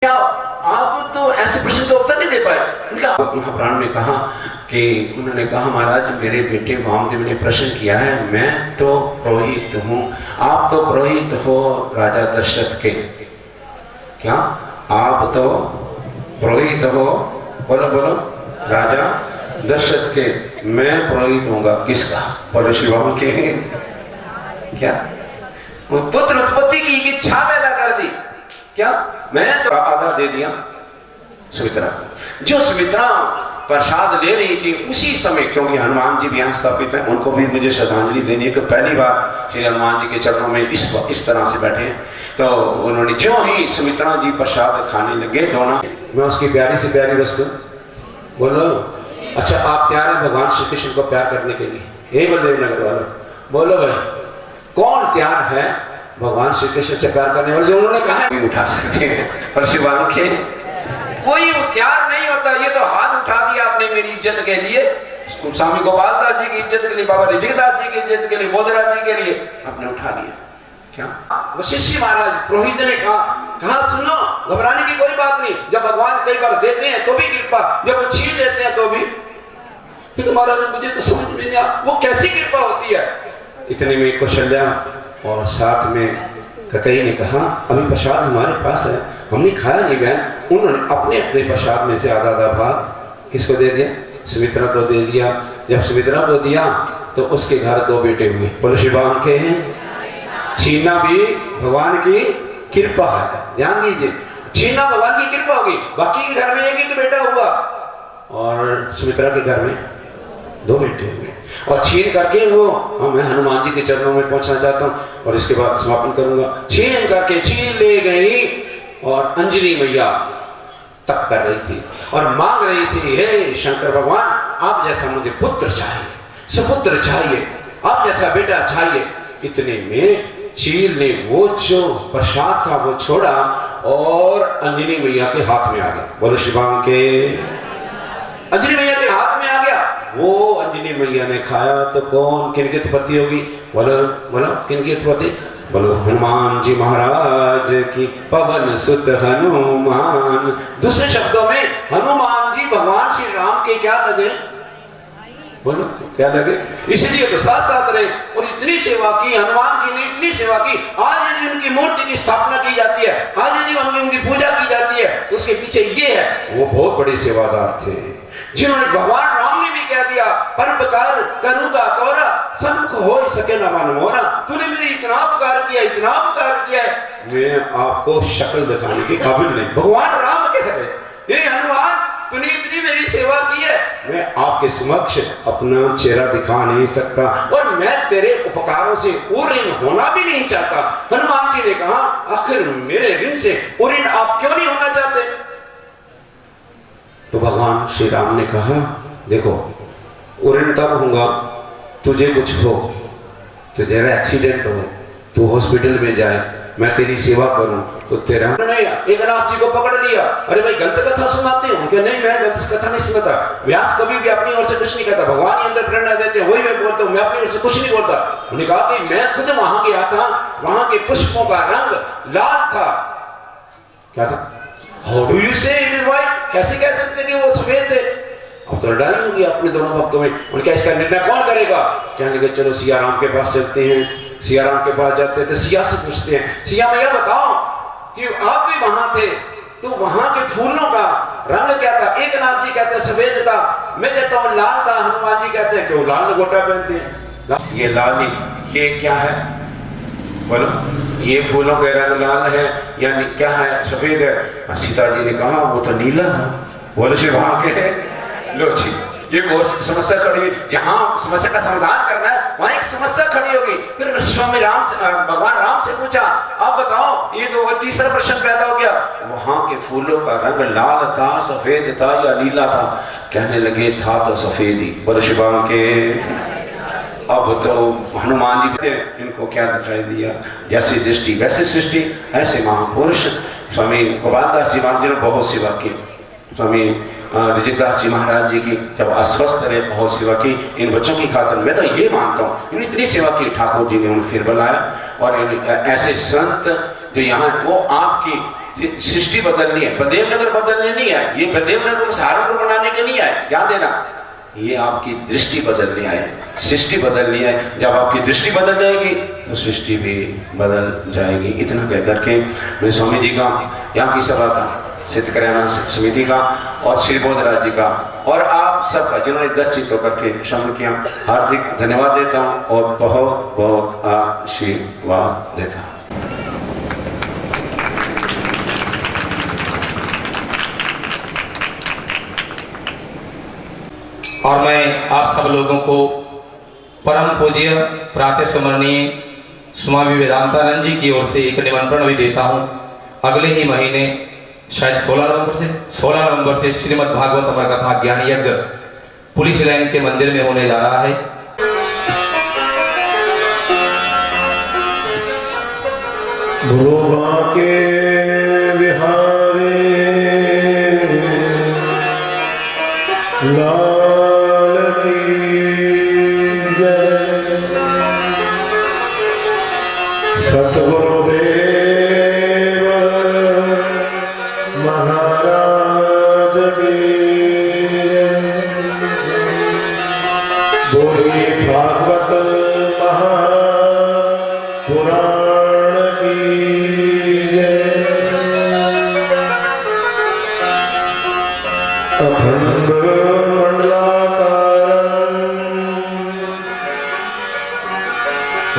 क्या आप तो ऐसे प्रश्न का उत्तर नहीं दे पाए? महाप्राण ने कहा कि उन्होंने कहा महाराज मेरे बेटे वामदेव ने प्रश्न किया है, मैं तो पुरोहित हूँ, आप तो पुरोहित हो राजा दशरथ के। क्या आप तो पुरोहित हो? बोलो बोलो, राजा दशरथ के। मैं पुरोहित होऊंगा किसका? बोलो शिवाम के। क्या पुत्र उत्पत्ति की इच्छा पैदा कर दी? क्या मैं तो आधा दे दिया सुमित्रा को। जो सुमित्रा प्रसाद ले रही थी उसी समय, क्योंकि हनुमान जी भी यहाँ स्थापित हैं, उनको भी मुझे श्रद्धांजलि देनी है कि पहली बार श्री हनुमान जी के चरणों में इस तरह से बैठे हैं। तो उन्होंने जो ही सुमित्रा जी प्रसाद खाने लगे डोना, मैं उसकी प्यारी से प्यारी वस्तु बोलो। अच्छा आप तैयार हैं भगवान श्री कृष्ण को प्यार करने के लिए? हे बलदेव नगर वालों बोलो भाई, कौन तैयार है भगवान श्री कृष्ण से प्यार करने वाले? जो उन्होंने कहा भी उठा सकते हैं, पर शिवान के कोई तैयार नहीं होता। ये तो हाथ उठा दिया आपने मेरी इज्जत के लिए, स्वामी गोपाल दास जी की इज्जत के लिए, बाबा ऋषिकदास जी की इज्जत के लिए, बोधराज जी के लिए आपने उठा लिया। क्या वशिष्ठ महाराज पुरोहित ने कहा सुनो, घबराने की कोई बात नहीं। जब भगवान कई बार देते हैं तो भी कृपा, जब वो छीन लेते हैं तो भी। तो महाराज मुझे तो समझ में नहीं आया वो कैसी कृपा होती है। इतने में कौशल्या और साथ में ककई ने कहा अभी प्रसाद हमारे पास है, हमने खाया नहीं बहन। उन्होंने अपने अपने प्रसाद में से आधा आधा भाग किसको दे दिया? सुमित्रा को दे दिया। जब सुमित्रा को दिया तो उसके घर दो बेटे हुए। बोलो शिवाम के हैं। छीना भी भगवान की कृपा है, ध्यान दीजिए, छीना भगवान की कृपा होगी। बाकी के घर में एक एक बेटा हुआ और सुमित्रा के घर में दो बेटे हुए। और छीन करके वो मैं हनुमान जी के चरणों में पहुंचना चाहता हूं और इसके बाद समापन करूंगा। छीन करके छीन ले गई और अंजलि मैया तप कर रही थी और मांग रही थी, हे शंकर भगवान आप जैसा मुझे पुत्र चाहिए, सुपुत्र चाहिए, आप जैसा बेटा चाहिए। इतने में चील ने वो जो प्रसाद था वो छोड़ा और अंजलि मैया के हाथ में आ गया। बोलो शिवाम के। अंजलि मैया के हाथ में आ गया। वो अंजलि मैया ने खाया तो कौन किनकी उत्पत्ति होगी? बोलो बोलो, किनकी उत्पत्ति? बोलो हनुमान जी महाराज की। पवन सुत हनुमान। दूसरे शब्दों में हनुमान जी भगवान श्री राम के क्या लगे? बोलो क्या लगे? इसलिए तो साथ साथ रहे और इतनी सेवा की हनुमान जी ने, इतनी सेवा की। आज यदि उनकी मूर्ति की स्थापना की जाती है, आज यदि उनकी पूजा की जाती है, तो उसके पीछे ये है वो बहुत बड़े सेवादार थे जिन्होंने, भगवान राम ने भी कह दिया परोपकार करूंगा तोरा, सन्मुख हो सके न मन मोरा। तूने मेरी इतना उपकार किया, इतना उपकार किया है, मैं आपको शक्ल दिखाने के काबिल नहीं। भगवान राम कह रहे, हे हनुमान तूने इतनी मेरी सेवा की है, मैं आपके समक्ष अपना चेहरा दिखा नहीं सकता और मैं तेरे उपकारों से ऊऋण होना भी नहीं चाहता। हनुमान जी ने कहा आखिर मेरे ऋण से ऊऋण आप क्यों नहीं होना चाहते? तो भगवान श्री राम ने कहा देखो ऊऋण तब होगा तुझे कुछ हो, तुझे एक्सीडेंट हो, तू हॉस्पिटल में जाए, मैं तेरी सेवा करूं तो तेरा नहीं। एक नाथ जी को पकड़ लिया, अरे भाई गलत कथा सुनाते हो क्या? नहीं मैं गलत कथा नहीं सुनाता। व्यास कभी भी अपनी ओर से कुछ नहीं कहता, भगवान ही अंदर प्रेरणा देते हैं, वही मैं बोलता हूँ, मैं अपनी ओर से कुछ नहीं बोलता। उन्होंने कहा कि मैं खुद वहां गया था, वहां के पुष्पों का रंग लाल था। क्या था? हाउ डू यू से इट इज व्हाइट? कैसे कह सकते कि वो सफेद थे? अब तो लड़ाई होगी अपने दोनों भक्तों में। उनका इसका निर्णय कौन करेगा? कहने लगे चलो सिया राम के पास चलते हैं। सिया राम के पास जाते हैं तो सिया से पूछते हैं, सिया मैया बताओ कि आप भी वहां थे तो वहां के फूलों का रंग क्या था? एक नाथ जी कहते हैं सफेद था, मैं कहता हूँ लाल था। हनुमान जी कहते हैं कि वो लाल गोटा पहनते हैं। ये लाल नहीं, ये क्या है? बोलो ये फूलों का रंग लाल है या क्या है? सफेद है। सीता जी ने कहा वो तो नीला है। बोलो शिव वहां के लो जी, ये और समस्या खड़ी है। जहां समस्या का समाधान करना है वहां एक समस्या खड़ी होगी। फिर स्वामी राम से, भगवान राम से पूछा आप बताओ, ये तो तीसरा प्रश्न पैदा हो गया, वहां के फूलों का रंग लाल था, सफेद था या नीला था? कहने लगे था तो सफेद ही। बोलो शिवाम के। अब तो हनुमान जी थे, इनको क्या दिखाई दिया? जैसी दृष्टि वैसे सृष्टि, ऐसे महापुरुष। स्वामी गोपाल दास जी महाराज ने बहुत सेवा की, स्वामी ऋषिकदास जी महाराज जी की जब अस्वस्थ रहे बहुत सेवा की इन बच्चों की खातिर। मैं तो ये मानता हूँ इन्होंने इतनी सेवा की, ठाकुर जी ने उन्हें फिर बुलाया और ऐसे संत जो यहाँ वो आपकी सृष्टि बदलनी है, बलदेव नगर बदलने नहीं आए, ये बलदेव नगर को सहारनपुर बनाने के नहीं आए, ध्यान देना, ये आपकी दृष्टि बदलनी आए, सृष्टि बदलनी है। जब आपकी दृष्टि बदल जाएगी तो सृष्टि भी बदल जाएगी। इतना कह करके मैं स्वामी जी का, यहाँ की सभा का, सिद्ध कल्याण समिति का और श्री बोधराज जी का और आप सबका जिन्होंने 10 चित्त होकर के श्रवण किया, हार्दिक धन्यवाद देता हूँ और बहुत बहुत आशीर्वाद देता हूँ। और मैं आप सब लोगों को परम पूज्य प्रातः स्मरणीय स्वामी वेदांतानंद जी की ओर से एक निमंत्रण भी देता हूं। अगले ही महीने शायद 16 नवंबर से श्रीमद् भागवत अमर कथा ज्ञान यज्ञ पुलिस लाइन के मंदिर में होने जा रहा है। गुरु के बिहारी लाल की जय। सतगुरुदेव महाराज की बोली भागवत महापुराण की अखंड मंडलाकारं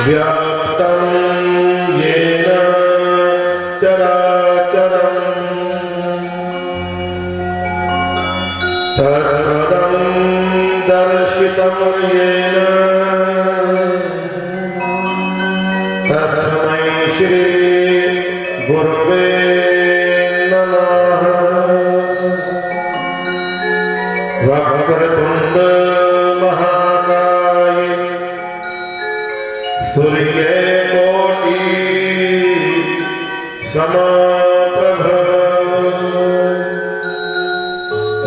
व्याप्तं येन चराचरं तत्पदं दर्शितं येन तस्मै श्री गुरुवे नमः। वक्रतुंड महाकाय सूर्यकोटि समप्रभ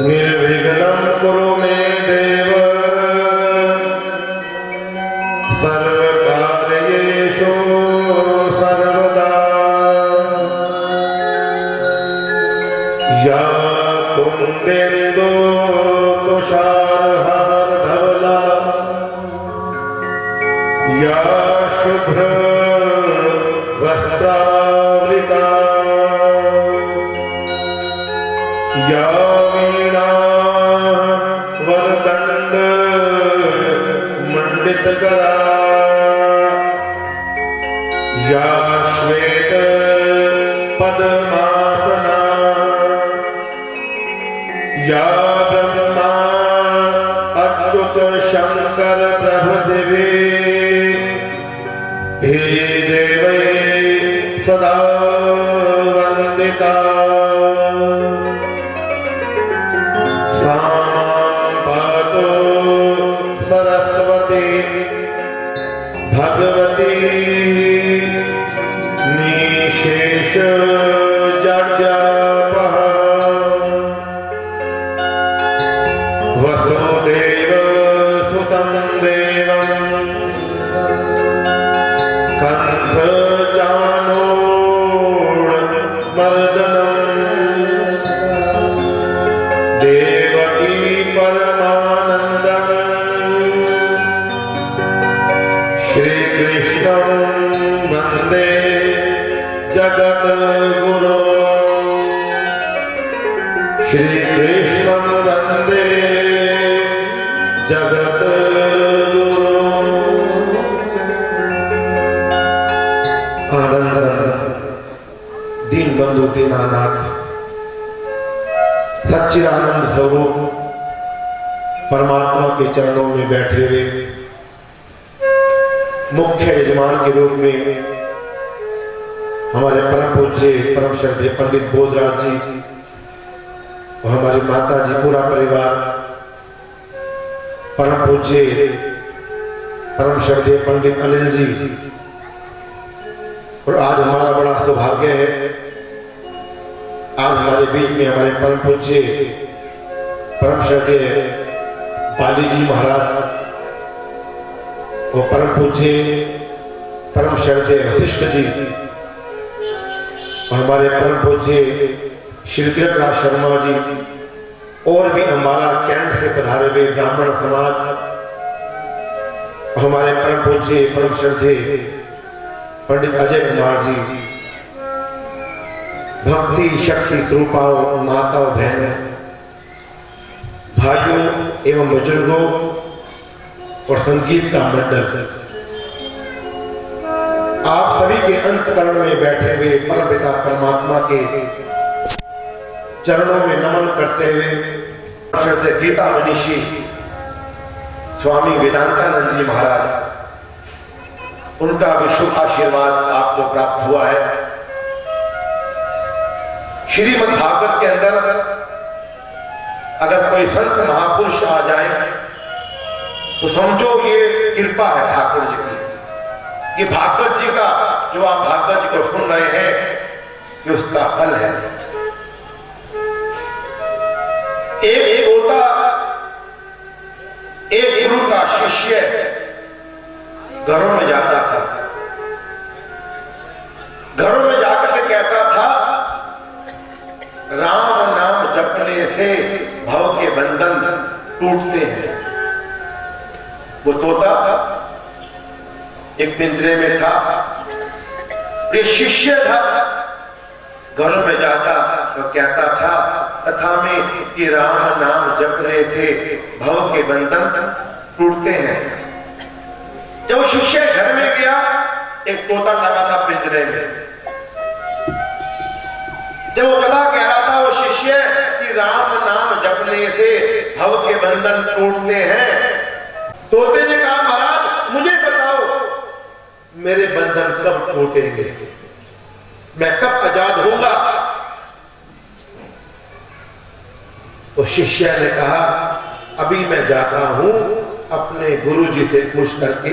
निर्विघ्नं कुरु मे देव सर्वकार्येषु सर्वदा। या कुन्देन्दु तुषारहारधवला या शुभ्र वस्त्रावृता या वीणा वरदंड मंडितकरा या श्वेत पद्मासना या ब्रह्मा अच्युत शंकर प्रभुदेवी हे देवै सदा वंदिता। सामां पातु सरस्वती भगवती निशेष जड्यापः वसुदेव सुतं देवं कंस चाणूरमर्दनं देवकी परमानन्दं श्रीकृष्णं वन्दे जगद्गुरो। श्रीकृष्णं वन्दे जगद्गुरो। आनंद दीन बंधु दीनानाथ सच्चिदानंद स्वरूप परमात्मा के चरणों में बैठे हुए मुख्य यजमान के रूप में हमारे परम पूज्य परम श्रद्धेय पंडित बोधराज जी और हमारी माता जी, पूरा परिवार, परम पूज्य परम श्रद्धेय पंडित अनिल जी, और आज हमारा बड़ा सौभाग्य है, आज हमारे बीच में हमारे परम पूज्य परम श्रद्धेय बाली जी महाराज और परम पूज्य परम श्रद्धेय वशिष्ठ जी हमारे परम पूज्य श्री तिलकराज शर्मा जी और भी हमारा कैंट से पधारे हुए ब्राह्मण समाज, हमारे परम पूज्य परम श्रद्धे पंडित अजय कुमार जी, भक्ति शक्ति स्वरूपाओं, माताओं, बहनों, भाइयों एवं बुजुर्गों और संगीत का मंडल, आप सभी के अंतकरण में बैठे हुए परमपिता परमात्मा के चरणों में नमन करते हुए श्रद्धेय गीता मनीषी स्वामी वेदांतानंद जी महाराज, उनका भी शुभ आशीर्वाद आपको प्राप्त हुआ है। श्रीमद् भागवत के अंदर अगर कोई संत महापुरुष आ जाए तो समझो ये कृपा है ठाकुर जी की, कि भागवत जी का जो आप भागवत जी को सुन रहे हैं ये उसका फल है। एक होता एक गुरु का शिष्य घरों में जाता था, घरों में जाकर के कहता था राम नाम जपने से भव के बंधन टूटते हैं। वो तोता एक पिंजरे में था, ये शिष्य था, घरों में जाता तो कहता था कथा में कि राम नाम जपने से भव के बंधन टूटते हैं। जब शिष्य घर में गया, एक तोता टंगा था पिंजरे में। जब वो कथा कह रहा था वो शिष्य कि राम नाम जपने से भव के बंधन टूटते हैं, तोते ने कहा महाराज मुझे बताओ मेरे बंधन कब टूटेंगे, मैं कब आजाद होऊंगा। तो शिष्य ने कहा अभी मैं जाता हूं, अपने गुरु जी से पूछ करके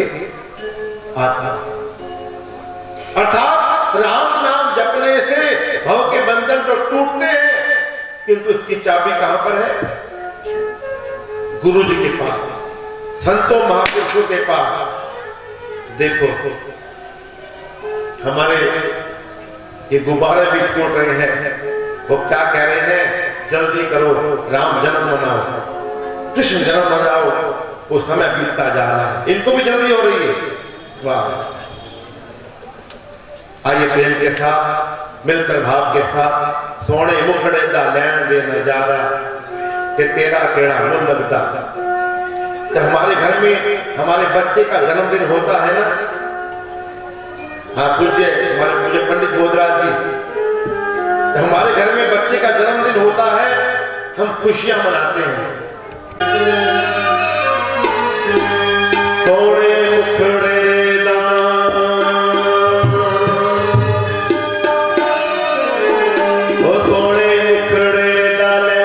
आता। अर्थात राम नाम जपने से भव के बंधन तो टूटते हैं, किंतु उसकी चाबी कहां पर है? गुरु जी के पास, संतों महापुरुषों के पास। देखो हमारे ये गुब्बारे भी टूट रहे हैं, वो क्या कह रहे हैं? जल्दी करो, राम जन्म मनाओ, कृष्ण जन्म मनाओ, वो समय बीतता जा रहा है, इनको भी जल्दी हो रही है। वाह, आइए प्रेम के साथ, मिलकर भाव के साथ, सोने मुखड़े दा लैन दे नजारा कि तेरा केड़ा मन लगता। जब हमारे घर में हमारे बच्चे का जन्मदिन होता है ना, हाँ पूज्य हमारे पूज्य पंडित बोधराज जी, जब हमारे घर में बच्चे का जन्मदिन होता है हम खुशियां मनाते हैं। तोड़े मुखड़े दान, ओ तोड़े मुखड़े दाले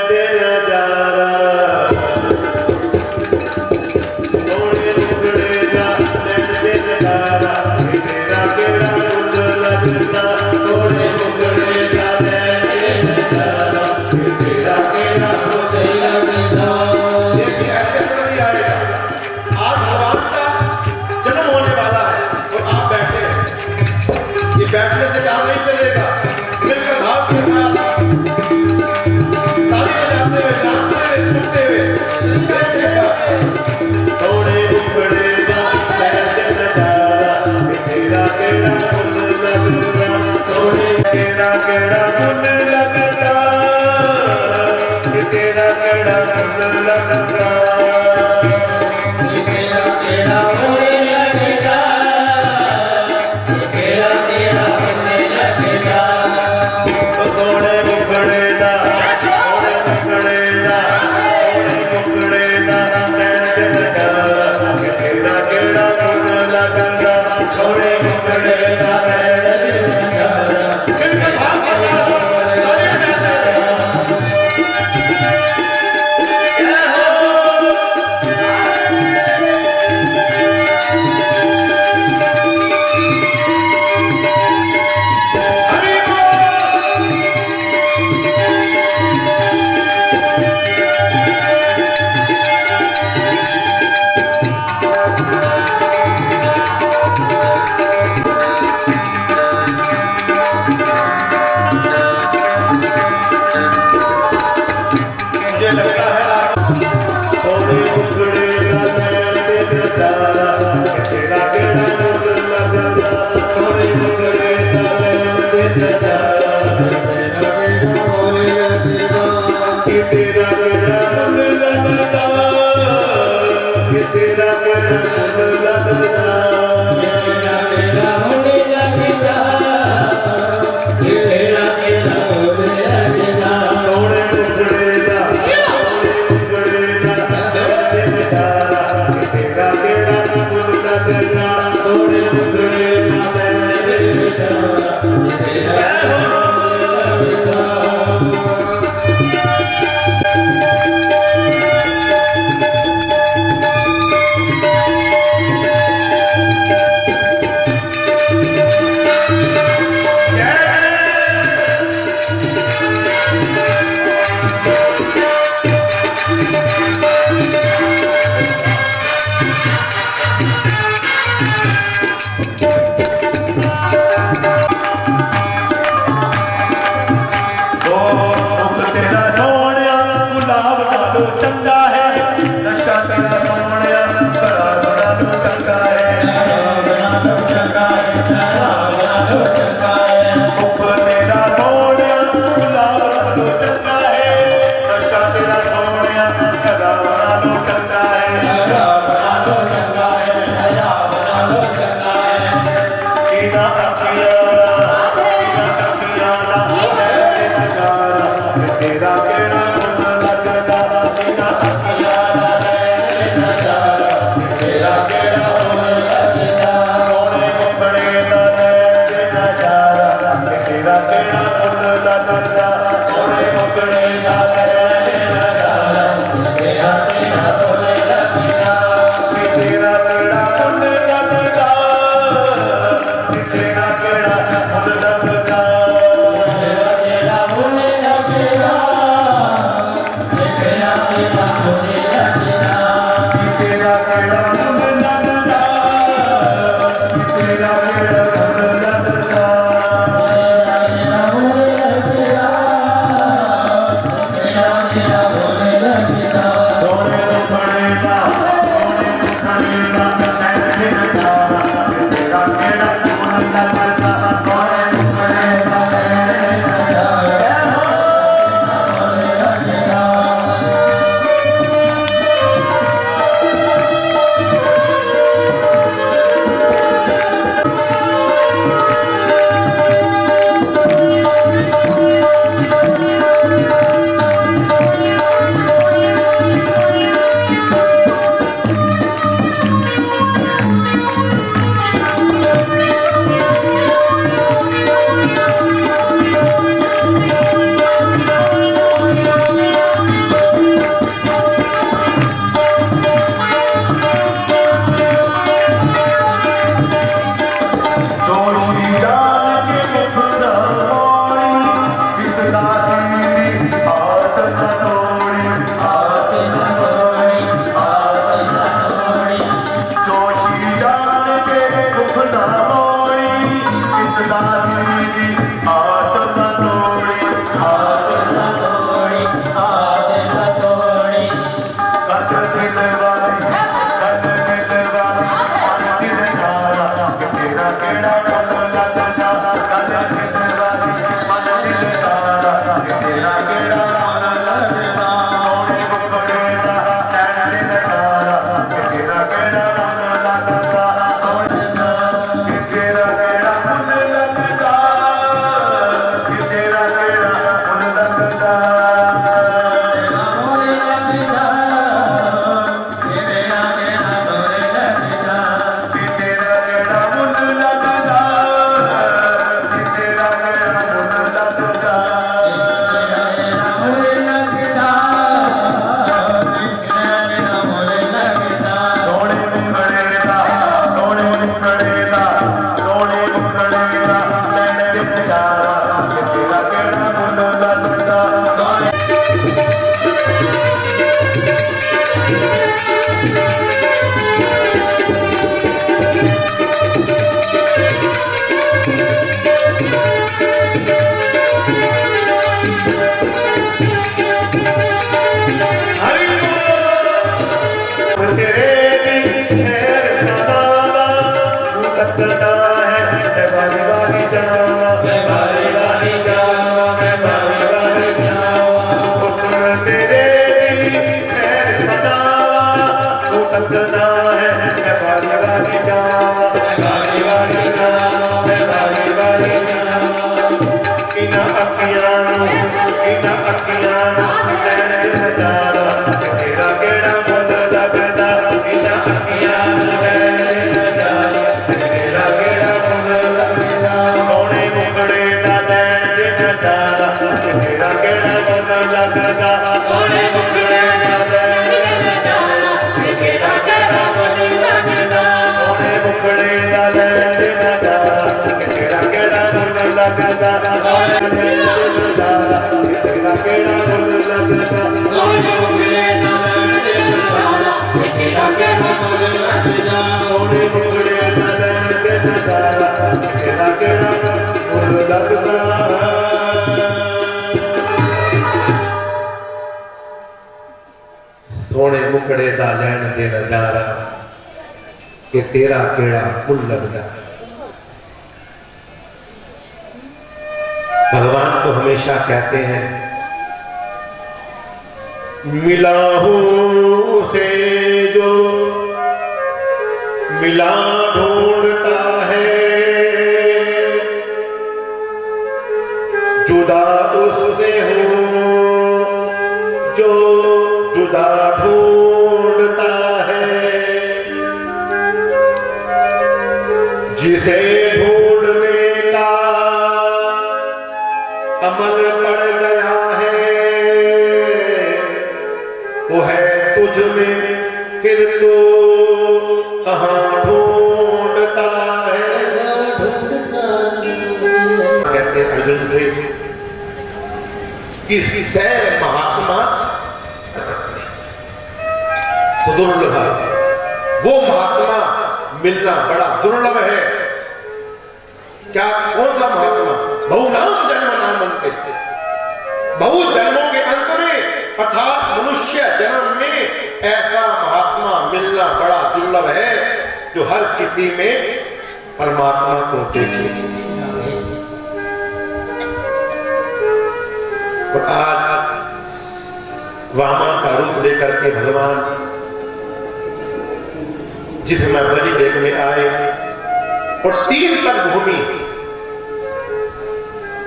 दे नजारा, तोड़े मुखड़े दाले दे नजारा, तेरा केड़ा मुंड लगता, तोड़े मुखड़े दाले दे नजारा, तेरा केड़ा मुंड लगता। कि तेरा केड़ा मुल लगदा कि तेरा केड़ा मुल लगदा तेरा केड़ा मुल लगदा कि तेरा केड़ा मुल लगदा सोने मुगड़े दा तेरा केड़ा मुल लगदा सोने मुगड़े चंगा है नशा तेरा सोनिया करार बना लो चंगा है उप तेरा सोनिया गुलाब बना लो चंगा है नशा तेरा सोनिया करार बना लो चंगा है कीना अखिया ना तेरा केड़ा लगदा थोड़े मुखड़े केड़ा केड़ा मन लगदा थोड़े मुखड़े दा लैण नजारा केड़ा केड़ा मन लगदा केड़ा केड़ा मन लगदा थोड़े मुखड़े केड़ा केड़ा मन लगदा थोड़े मुखड़े दा लैण नजारा केड़ा केड़ा मन लगदा सोने मुकड़े दा लैण दे नजारा कि तेरा केड़ा फुल लगदा। भगवान तो हमेशा कहते हैं मिला हूं से जो मिला ढूंढता है जुदा उससे हूं जो जुदा ढूंढता है जिसे ढूंढने का अमल पड़ गया है वो है तुझ में फिर तो कहाँ ढूंढता है। कहते अर्जुन से किससे महात्मा दुर्लभ वो महात्मा मिलना बड़ा दुर्लभ है। क्या कौन सा महात्मा? बहुनाम जन्म नामन्ते बहु जन्मों के अंत में अर्थात मनुष्य जन्म में ऐसा महात्मा मिलना बड़ा दुर्लभ है जो हर किसी में परमात्मा को देखे। और आज वामन का रूप लेकर के भगवान जिस समय बलि देखने आए और 3 पग भूमि,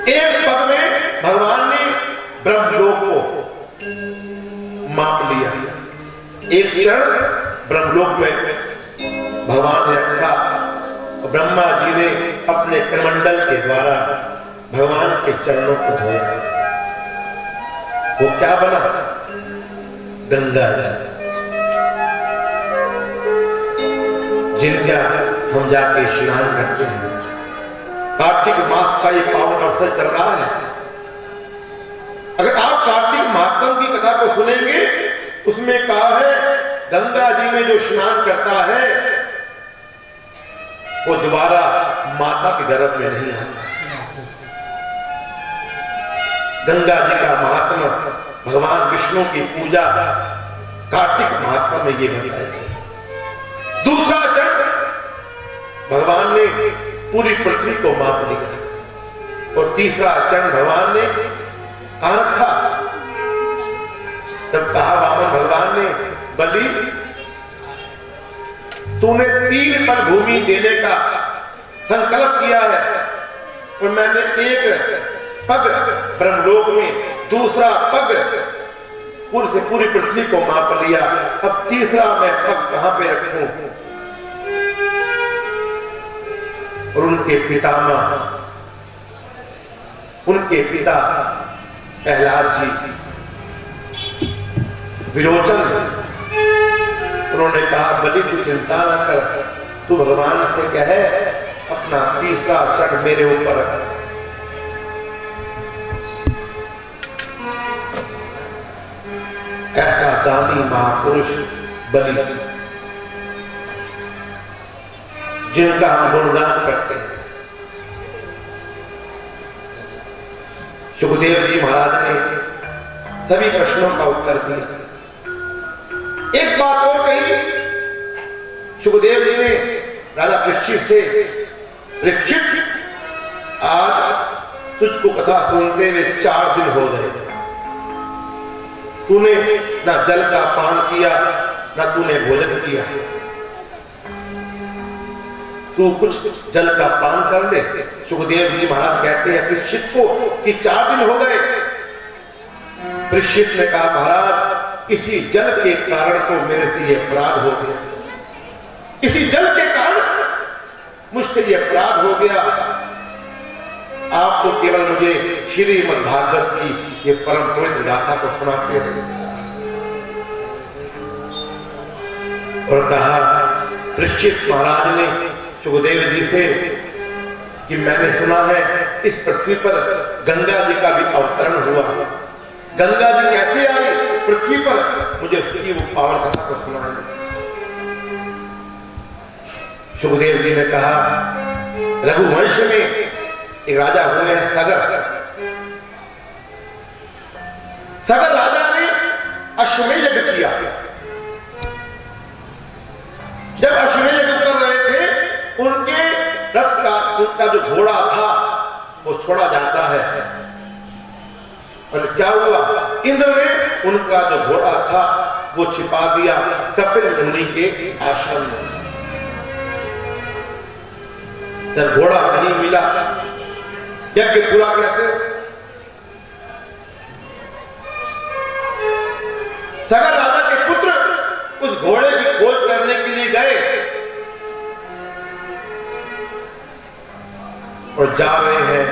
एक पग में भगवान ने ब्रह्मलोक को माप लिया, एक क्षण ब्रह्मलोक में भगवान ने रखा और ब्रह्मा जी ने अपने करमंडल के द्वारा भगवान के चरणों को धोया। वो क्या बना? गंगा जल, जिनका हम जाके स्नान करते हैं। कार्तिक मास का ये पावन अवसर चल रहा है। अगर आप कार्तिक महात्म की कथा को सुनेंगे उसमें कहा है गंगा जी में जो स्नान करता है वो दोबारा माता के गर्भ में नहीं आता। गंगा जी का महात्मा भगवान विष्णु की पूजा कार्तिक महात्मा में ये बताई गई। दूसरा चरण भगवान ने पूरी पृथ्वी को माप लिया और तीसरा चरण भगवान ने रखा। जब कहा वामन भगवान ने बलि तूने 3 पग भूमि देने का संकल्प किया है और मैंने एक पग ब्रह्मलोक में, दूसरा पग पूरी पृथ्वी को माप लिया, अब तीसरा मैं पग कहां पे रखूं? और उनके पितामह, उनके पिता प्रहलाद जी विरोचन, उन्होंने कहा बलि तू चिंता न कर, तू भगवान से कहे अपना तीसरा चढ़ मेरे ऊपर रख। ऐसा दानी महापुरुष बलि जिनका हम गुणगान करते हैं। सुखदेव जी महाराज ने सभी प्रश्नों का उत्तर दिया। एक बात और कही, सुखदेव जी ने राजा परीक्षित से, परीक्षित आज तुझको कथा सुनते हुए 4 दिन हो गए, तूने ना जल का पान किया ना तूने भोजन किया, तू कुछ जल का पान कर ले। सुखदेव जी महाराज कहते हैं परीक्षित को कि 4 दिन हो गए। परीक्षित ने कहा महाराज इसी जल के कारण तो मेरे से ये अपराध हो गया, इसी जल के कारण मुझसे ये अपराध हो गया। आप तो केवल मुझे श्रीमद् भागवत की ये परम पवित्र गाथा को सुनाते रहे और कहा, परीक्षित महाराज ने सुखदेव जी से कि मैंने सुना है इस पृथ्वी पर गंगा जी का भी अवतरण हुआ। गंगा जी कैसे आई पृथ्वी पर, मुझे उसकी वो पावन कथा को सुनाइए। सुखदेव जी ने कहा, रघुवंश में एक राजा हुए हैं सगर। सगर राजा ने अश्वमेध यज्ञ किया। जब अश्वमेध यज्ञ कर रहे थे, उनके रथ का, उनका जो घोड़ा था वो छोड़ा जाता है। और क्या हुआ, इंद्र ने उनका जो घोड़ा था वो छिपा दिया कपिल मुनि के आश्रम में। जब घोड़ा नहीं मिला, यज्ञ पूरा कैसे? सगर राजा के पुत्र उस घोड़े की खोज करने के लिए गए और जा रहे हैं।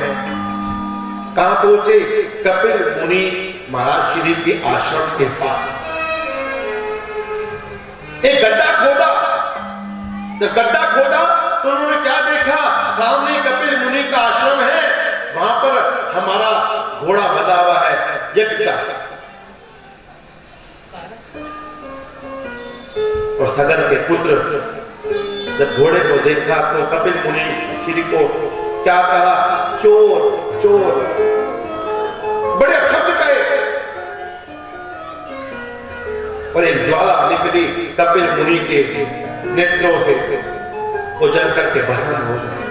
कहां पहुंचे? कपिल मुनि महाराज श्री के आश्रम के पास। एक गड्ढा खोदा। जब गड्ढा खोदा तो उन्होंने क्या देखा? सामने कपिल मुनि का आश्रम है, वहां पर हमारा घोड़ा बंधा हुआ है यज्ञ का। और सगर के पुत्र जब घोड़े को देखा तो कपिल मुनि श्री को क्या कहा? चोर चोर, बड़े शब्द कहे। और एक ज्वाला निकली कपिल मुनि के नेत्रों से, वो जल करके भस्म हो गए।